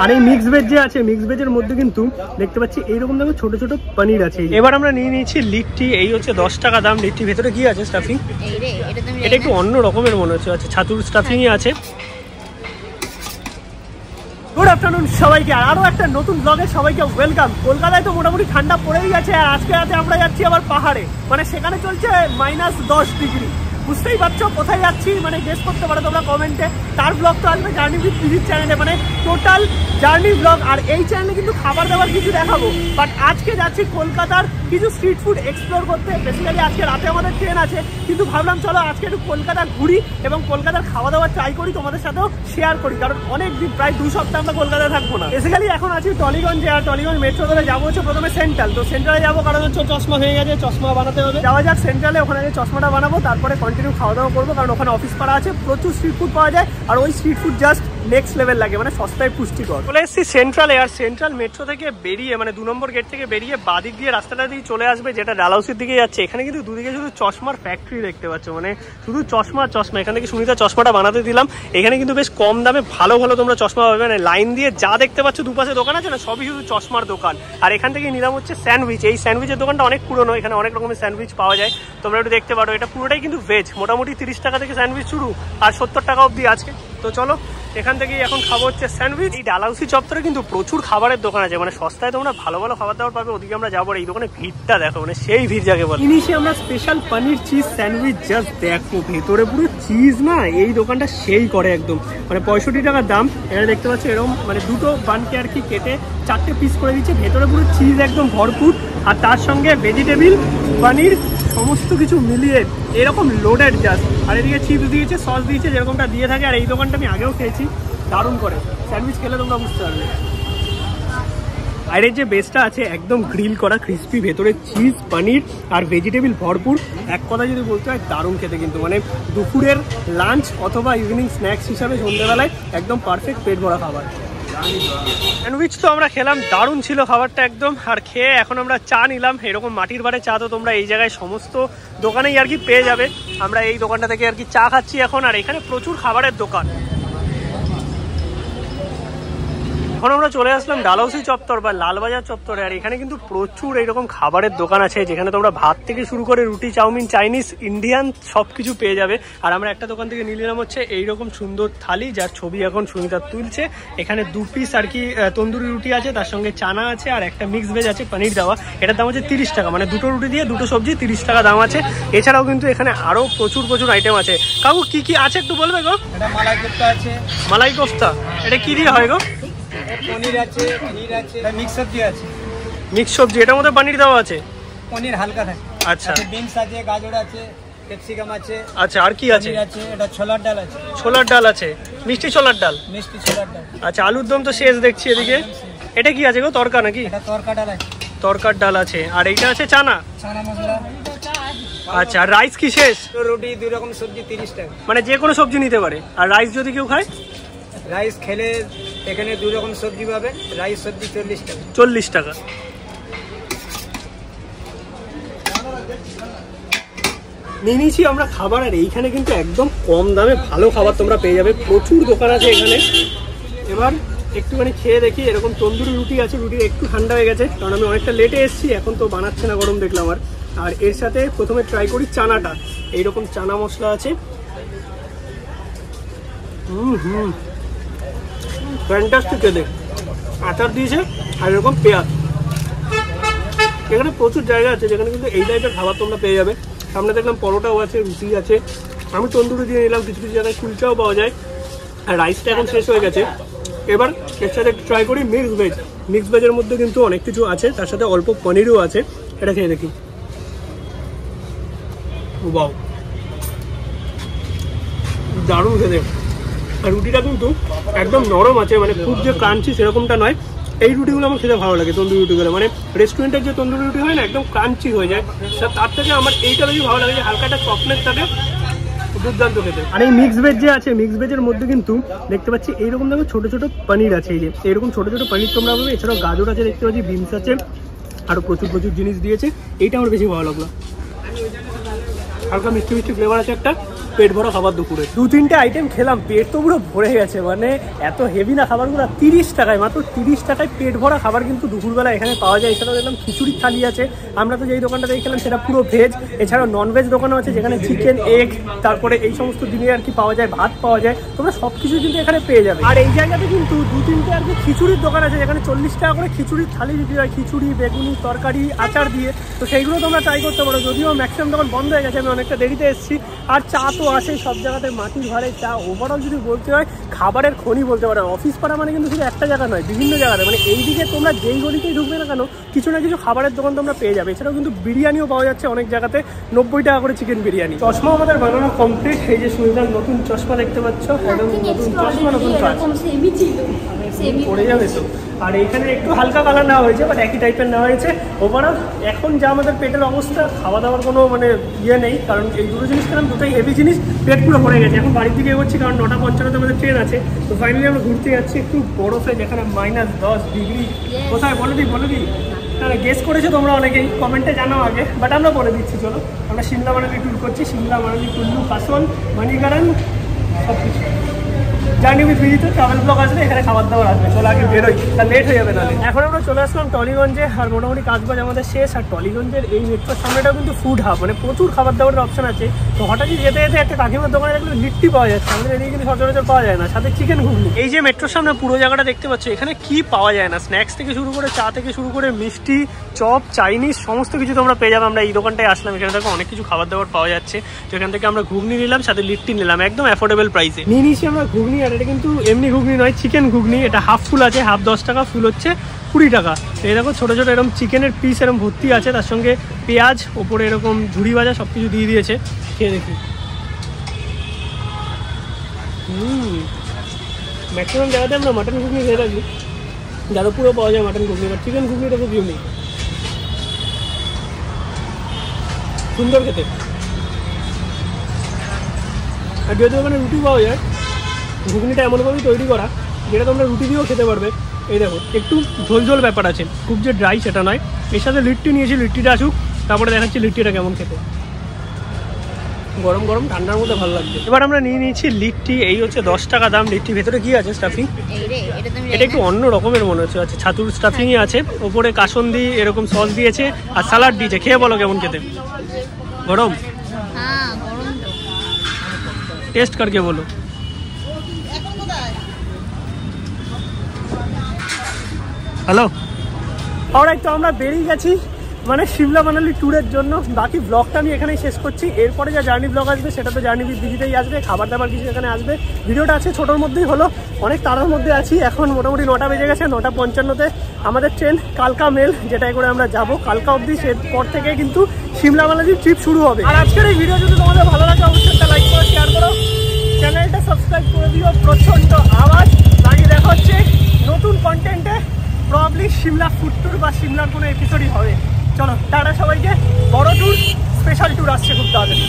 আর এই mix veg যে আছে, মিক্স ভেজের মধ্যে কিন্তু দেখতে পাচ্ছি এইরকম দামে ছোট ছোট পনির আছে। এবার আমরা নিয়ে নিয়েছি লিট্টি, এই হচ্ছে 10 টাকা দাম লিট্টি। ভেতরে কি আছে স্টাফিং? এটা একটু অন্য রকমের মনে হচ্ছে। আচ্ছা, ছাতুর স্টাফিংই আছে। গুড আফটারনুন সবাইকে, আরো একটা নতুন ব্লগে সবাইকে ওয়েলকাম। কলকাতায় তো মোটামুটি ঠান্ডা পড়েই গেছে, আর আজকে রাতে আমরা যাচ্ছি আবার পাহাড়ে, মানে সেখানে চলছে -10 ডিগ্রি। বুঝতেই পারছো কোথায় যাচ্ছি, মানে গেস করতে পারো তোমরা কমেন্টে। তার ব্লগ তো আসবে জার্নি উইথ পিজির চ্যানেলে, মানে টোটাল জার্নি ব্লগ। আর এই চ্যানেলে কিন্তু খাবার দাবার কিছু দেখাবো, বাট আজকে যাচ্ছি কলকাতার কিছু স্ট্রিট ফুড এক্সপ্লোর করতে। বেসিক্যালি আজকে রাতে আমাদের ট্রেন আছে, কিন্তু ভাবলাম চলো আজকে একটু কলকাতা ঘুরি এবং কলকাতার খাওয়া দাওয়া ট্রাই করি, তোমাদের সাথেও শেয়ার করি, কারণ অনেক দিন প্রায় 2 সপ্তাহ আমরা কলকাতায় থাকবো না। বেসিক্যালি এখন আছি টলিগঞ্জে, আর টলিগঞ্জ মেট্রো ধরে যাবো হচ্ছে প্রথমে সেন্ট্রাল। তো সেন্ট্রালে যাবো কারণ হচ্ছে চশমা হয়ে গেছে, চশমা বানাতে হবে। যাওয়া যাক সেন্ট্রালে, ওখানে চশমাটা বানাবো, তারপরে কন্টিনিউ খাওয়া দাওয়া করবো, কারণ ওখানে অফিস পাড়া আছে, প্রচুর স্ট্রিট ফুড পাওয়া যায়। আর ওই street food just next level লাগে, মানে সস্তায় পুষ্টিকর। চলে এসেছি সেন্ট্রালে, আর সেন্ট্রাল মেট্রো থেকে বেরিয়ে মানে 2 নম্বর গেট থেকে বেরিয়ে বাদিক দিয়ে রাস্তাটা দিয়ে চলে আসবে, যেটা ডালহাউসির দিকে যাচ্ছে। এখানে কিন্তু দুদিকে শুধু চশমার ফ্যাক্টরি দেখতে পাচ্ছ, মানে শুধু চশমা। এখান থেকে সুনিতা চশমাটা বানাতে দিলাম। এখানে কিন্তু বেশ কম দামে ভালো ভালো তোমরা চশমা পাবে, মানে লাইন দিয়ে যা দেখতে পাচ্ছ দুপাশে দোকান আছে না, সবই শুধু চশমার দোকান। আর এখান থেকে নিলাম হচ্ছে স্যান্ডউইচ। এই স্যান্ডউইচের দোকানটা অনেক পুরনো, এখানে অনেক রকমের স্যান্ডউইচ পাওয়া যায়, তোমরা একটু দেখতে পারো। এটা পুরোটাই কিন্তু ভেজ, মোটামুটি 30 টাকা থেকে স্যান্ডউইচ শুরু, আর 70 টাকা অবধি আছে। তো চলো এখান থেকেই এখন খাবো হচ্ছে স্যান্ডউইচ। এই ডালহাউসি চত্বরে কিন্তু প্রচুর খাবারের দোকান আছে, মানে সস্তায় তোমরা ভালো ভালো খাবার দাবার পাবে। ওদিকে আমরা যাবো, এই দোকানে ভিড়টা দেখো, মানে সেই ভিড় যাকে বলে। ইনিশে আমরা স্পেশাল পনির চিজ স্যান্ডউইচ, জাস্ট দেখো ভেতরে পুরো চিজ না, এই দোকানটা সেই করে একদম, মানে 65 টাকার দাম। এখানে দেখতে পাচ্ছ এরকম মানে দুটো বানকে আর কি কেটে 4টে পিস করে দিচ্ছে, ভেতরে পুরো চিজ একদম ভরপুর, আর তার সঙ্গে ভেজিটেবিল পনির সমস্ত কিছু মিলিয়ে এরকম লোডেড জাস্ট। আর এদিকে চিপস দিয়েছে, সস দিয়েছে, যেরকমটা দিয়ে থাকে। আর এই দোকানটা আমি আগেও খেয়েছি, দারুণ করে স্যান্ডউইচ খেলে তোমরা বুঝতে পারবে। আর এর যে বেসটা আছে একদম গ্রিল করা ক্রিস্পি, ভেতরে চিজ পনির আর ভেজিটেবিল ভরপুর। এক কথা যদি বলতে হয় দারুণ খেতে কিন্তু, মানে দুপুরের লাঞ্চ অথবা ইভিনিং স্ন্যাক্স হিসাবে সন্ধ্যেবেলায় একদম পারফেক্ট পেট ভরা খাবার। স্যান্ডউইচ তো আমরা খেলাম, দারুণ ছিল খাবারটা একদম। আর খেয়ে এখন আমরা চা নিলাম, এরকম মাটির ভাড়ে চা তো তোমরা এই জায়গায় সমস্ত দোকানেই আর কি পেয়ে যাবে। আমরা এই দোকানটা থেকে আর কি চা খাচ্ছি এখন, আর এখানে প্রচুর খাবারের দোকান। এখন আমরা চলে আসলাম ডালহাউসি চত্বর বা লালবাজার চত্বরে, আর এখানে কিন্তু প্রচুর এইরকম খাবারের দোকান আছে, যেখানে তোমরা ভাত থেকে শুরু করে রুটি, চাউমিন, চাইনিজ, ইন্ডিয়ান সবকিছু পেয়ে যাবে। আর আমরা একটা দোকান থেকে নিয়ে নিলাম হচ্ছে এইরকম সুন্দর থালি, যার ছবি এখন সুনিতা তুলছে। এখানে 2 পিস আর কি তন্দুরি রুটি আছে, তার সঙ্গে চানা আছে, আর একটা মিক্স ভেজ আছে পনির দেওয়া। এটার দাম হচ্ছে 30 টাকা, মানে 2টো রুটি দিয়ে 2টো সবজি 30 টাকা দাম আছে। এছাড়াও কিন্তু এখানে আরো প্রচুর আইটেম আছে। কাকু কি কি আছে একটু বলবে গো? এটা মালাই কোফতা আছে। মালাই কোফতা, এটা কি দিয়ে হয় গো? পনির আছে, পনির আছে, মিক্স সবজি আছে। মিক্স সবজি, এটার মধ্যে পনির দেওয়া আছে? পনির হালকা থাকে। আচ্ছা, বিনস আছে, গাজর আছে, ক্যাপসিকাম আছে। আচ্ছা, আর কি আছে? এটা ছোলার ডাল আছে। ছোলার ডাল আছে, মিষ্টি ছোলার ডাল। মিষ্টি ছোলার ডাল। আচ্ছা, আলুর দম তো শেষ দেখছি এদিকে। এটা কি আছে গো? তরকা নাকি? এটা তরকা ডাল আছে। তরকার ডাল আছে, আর এইটা আছে চানা। চানা মশলা। আচ্ছা, আর রাইস কি শেষ? রুটি 2 রকম সবজি 30 টাকা, মানে যে কোনো সবজি নিতে পারে। আর রাইস যদি কেউ খায়? রাইস খেলে এখানে 2 রকম সবজি পাবেন, রাইস সবজি 40 টাকা। 40 টাকা। নিয়ে নিয়েছি আমরা খাবার, আর এইখানে কিন্তু একদম কম দামে ভালো খাবার তোমরা পেয়ে যাবে, প্রচুর দোকান আছে এখানে। এবার একটুখানি খেয়ে দেখি। এরকম তন্দুরি রুটি আছে, রুটি একটু ঠান্ডা হয়ে গেছে কারণ আমি অনেকটা লেটে এসেছি, এখন তো বানাচ্ছে না, গরম দেখলাম। আর এর সাথে প্রথমে ট্রাই করি চানাটা। এইরকম চানা মশলা আছে, ফ্যান্টাস্টিক খেতে। আচার দিয়েছে, আর এরকম পেঁয়াজ। এখানে প্রচুর জায়গা আছে যেখানে কিন্তু এই টাইপের খাবার তোমরা পেয়ে যাবে। সামনে দেখলাম পরোটাও আছে, রুটি আছে। আমি তন্দুরি দিয়ে নিলাম, কিছু কিছু জায়গায় কুলচাও পাওয়া যায়। আর রাইসটা এখন শেষ হয়ে গেছে। এবার এর সাথে একটু ট্রাই করি মিক্স ভেজ। মিক্স ভেজের মধ্যে কিন্তু অনেক কিছু আছে, তার সাথে অল্প পনিরও আছে। এটা খেয়ে দেখি। বাও, দারুণ খেতে। আর রুটিটা কিন্তু একদম নরম আছে, মানে খুব যে ক্রাঞ্চি সেরকমটা নয়। এই রুটিগুলো আমার খেতে ভালো লাগে, তন্দুরি রুটিগুলো। মানে রেস্টুরেন্টের যে তন্দুরি রুটি হয় না, একদম ক্রাঞ্চি হয়ে যায়, তার থেকে আমার এইটা বেশি ভালো লাগে, যে হালকা একটা সফটনেস থাকে, দুর্দান্ত খেতে। আর এই মিক্স ভেজ যে আছে, মিক্স ভেজের মধ্যে কিন্তু দেখতে পাচ্ছি এইরকম দামে ছোট ছোট পনির আছে। এই যে এইরকম ছোট ছোট পনির তোমরা পাবে। এছাড়াও গাজর আছে দেখতে পাচ্ছি, বিনস আছে, আরও প্রচুর জিনিস দিয়েছে। এইটা আমার বেশি ভালো লাগলো। হালকা মিষ্টি ফ্লেভার আছে একটা। পেট ভরা খাবার দুপুরে 2-3টে আইটেম খেলাম, পেট তো পুরো ভরে গেছে। মানে এত হেভি না খাবারগুলো, 30 টাকায়, মাত্র 30 টাকায় পেট ভরা খাবার কিন্তু দুপুরবেলা এখানে পাওয়া যায়। এছাড়াও দেখলাম খিচুড়ির থালি আছে, আমরা তো যেই দোকানটা দেখলাম সেটা পুরো ভেজ। এছাড়াও ননভেজ দোকানও আছে যেখানে চিকেন, এগ, তারপরে এই সমস্ত দিনে আর কি পাওয়া যায়, ভাত পাওয়া যায়, তোমরা সব কিছু কিন্তু এখানে পেয়ে যাবে। আর এই জায়গাতে কিন্তু 2-3টে আর কি খিচুড়ির দোকান আছে যেখানে 40 টাকা করে খিচুড়ির থালি বিক্রি হয়, খিচুড়ি, বেগুনি, তরকারি, আচার দিয়ে। তো সেইগুলো তোমরা ট্রাই করতে পারো, যদিও ম্যাক্সিমাম দোকান বন্ধ হয়ে গেছে, আমি অনেকটা দেরিতে এসেছি। আর চা তো আসেই সব জায়গাতে, মাটির ঘরে চা। ওভারঅল যদি বলতে হয় খাবারের খনি বলতে পারো। অফিস পাড়া মানে কিন্তু শুধু একটা জায়গা নয়, বিভিন্ন জায়গাতে, মানে এই দিকে তোমরা যেই গলিতেই ঢুকবে না কেন কিছু না কিছু খাবারের দোকান তোমরা পেয়ে যাবে। এছাড়াও কিন্তু বিরিয়ানিও পাওয়া যাচ্ছে অনেক জায়গাতে, 90 টাকা করে চিকেন বিরিয়ানি। চশমা আমাদের বানানো কমপ্লিট। এই যে সুবিধার নতুন চশমা দেখতে পাচ্ছ, একদম নতুন চশমা, নতুন কাজ পড়ে যাবে তো। আর এইখানে একটু হালকা কালার নেওয়া হয়েছে, বাট একই টাইপের নেওয়া হয়েছে। ওভারঅল এখন যা আমাদের পেটের অবস্থা, খাওয়া দাওয়ার কোনো মানে ইয়ে নেই, কারণ এই দুটো জিনিস খেলাম, দুটোই হেভি জিনিস, পেট পুরো ভরে গেছে। এখন বাড়ির দিকে এগোচ্ছি, কারণ 9:55 আমাদের ট্রেন আছে। তো ফাইনালি আমরা ঘুরতে যাচ্ছি একটু বরফে, যেখানে -10 ডিগ্রি। কোথায় বলে দিই না, গেস করেছো তোমরা অনেকেই, কমেন্টে জানাও আগে, বাট আমরা বলে দিচ্ছি। চলো, আমরা সিমলা মানালি ট্যুর করছি, সিমলা মানালি, কুল্লু, কাসওয়ান, মানিকারান, সব কিছু। জার্নি উইথ বিজিতে ট্রাভেল ব্লগ আসবে, এখানে খাবার দাবার আসবে। চলো আগে বেরোই, তার লেট হয়ে যাবে নাহলে। এখন আমরা চলে আসলাম টলিগঞ্জে, আর মোটামুটি কাজবাজ আমাদের শেষ। আর টলিগঞ্জের এই মেট্রোর সামনেটাও কিন্তু ফুড হাব, মানে প্রচুর খাবার দাবারের অপশন আছে। তো হঠাৎই যেতে যেতে একটা কাকিমার দোকানে দেখলে লিট্টি পাওয়া যাচ্ছে, আমাদের এদিকে কিন্তু সচরাচর পাওয়া যায় না, সাথে চিকেন ঘুগনি। এই যে মেট্রোর সামনে পুরো জায়গাটা দেখতে পাচ্ছ, এখানে কি পাওয়া যায় না, স্ন্যাক্স থেকে শুরু করে, চা থেকে শুরু করে, মিষ্টি, চপ, চাইনিজ, সমস্ত কিছু তোমরা পেয়ে যাবে। আমরা এই দোকানটায় আসলাম, এখানে দেখো অনেক কিছু খাবার দাবার পাওয়া যাচ্ছে। যেখান থেকে আমরা ঘুগনি নিলাম, সাথে লিট্টি নিলাম, একদম অ্যাফোর্ডেবল প্রাইসে নিয়ে নিয়েছি আমরা ঘুগনি। আর এটা কিন্তু এমনি ঘুগনি নয়, চিকেন ঘুগনি। এটা হাফ ফুল আছে, হাফ 10 টাকা, ফুল হচ্ছে 20 টাকা। এই দেখো ছোটো ছোটো এরকম চিকেনের পিস এরকম ভর্তি আছে, তার সঙ্গে পেঁয়াজ, ওপরে এরকম ঝুড়ি ভাজা, সব কিছু দিয়ে দিয়েছে। খেয়ে দেখি। ম্যাক্সিমাম জায়গাতে আমরা মাটন ঘুগনি খেয়ে থাকি, যাদবপুরেও পাওয়া যায় মাটন ঘুগনি, বাট চিকেন ঘুগনিটা খুব ইউনিক, সুন্দর খেতে। আর যেহেতু ওখানে রুটি পাওয়া যায়, ঘুগনিটা এমনভাবেই তৈরি করা যেটা তোমরা রুটি দিয়েও খেতে পারবে। এই দেখো একটু ঝোল ঝোল ব্যাপার আছে, খুব যে ড্রাই সেটা নয়। এর সাথে লিট্টি নিয়েছি, লিট্টিটা আসুক, তারপরে দেখাচ্ছি লিট্টিটা কেমন খেতে। গরম গরম ঠান্ডার মধ্যে ভালো লাগছে। এবার আমরা নিয়ে নিয়েছি লিট্টি, এই হচ্ছে 10 টাকা দাম। লিট্টি ভেতরে কি আছে স্টাফিং, এটা একটু অন্য রকমের মনে হচ্ছে। আচ্ছা, ছাতুর স্টাফিংই আছে, ওপরে কাসন্দি এরকম সস দিয়েছে, আর স্যালাড দিয়েছে। খেয়ে বলো কেমন খেতে। গরম টেস্ট করকে বলো। হ্যালো, অলরাইট, তো আমরা বেরিয়ে গেছি মানে সিমলা মানালি ট্যুরের জন্য। বাকি ব্লগটা আমি এখানেই শেষ করছি। এরপরে যা জার্নি ব্লগ আসবে সেটা তো জার্নি উইথ বিজিতেই আসবে, খাবার দাবার কিছু এখানে আসবে। ভিডিওটা আছে ছোটোর মধ্যেই হলো, অনেক তাড়ার মধ্যে আছি। এখন মোটামুটি 9টা বেজে গেছে, 9:55-তে আমাদের ট্রেন কালকা মেল, যেটাই করে আমরা যাব কালকা অবধি। পর থেকে কিন্তু সিমলা মানালির ট্রিপ শুরু হবে। আর আজকের এই ভিডিও যদি তোমাদের ভালো লাগে অবশ্যই একটা লাইক করো, শেয়ার করো, চ্যানেলটা সাবস্ক্রাইব করে দিও। প্রচণ্ড আওয়াজ লাগিয়ে দেখা হচ্ছে নতুন কন্টেন্টে, প্রবলি সিমলা ফুড ট্যুর বা সিমলার কোনো এপিসোডই হবে। চলো টাটা সবাইকে, বড় ট্যুর, স্পেশাল ট্যুর আসছে খুব তাড়াতাড়ি।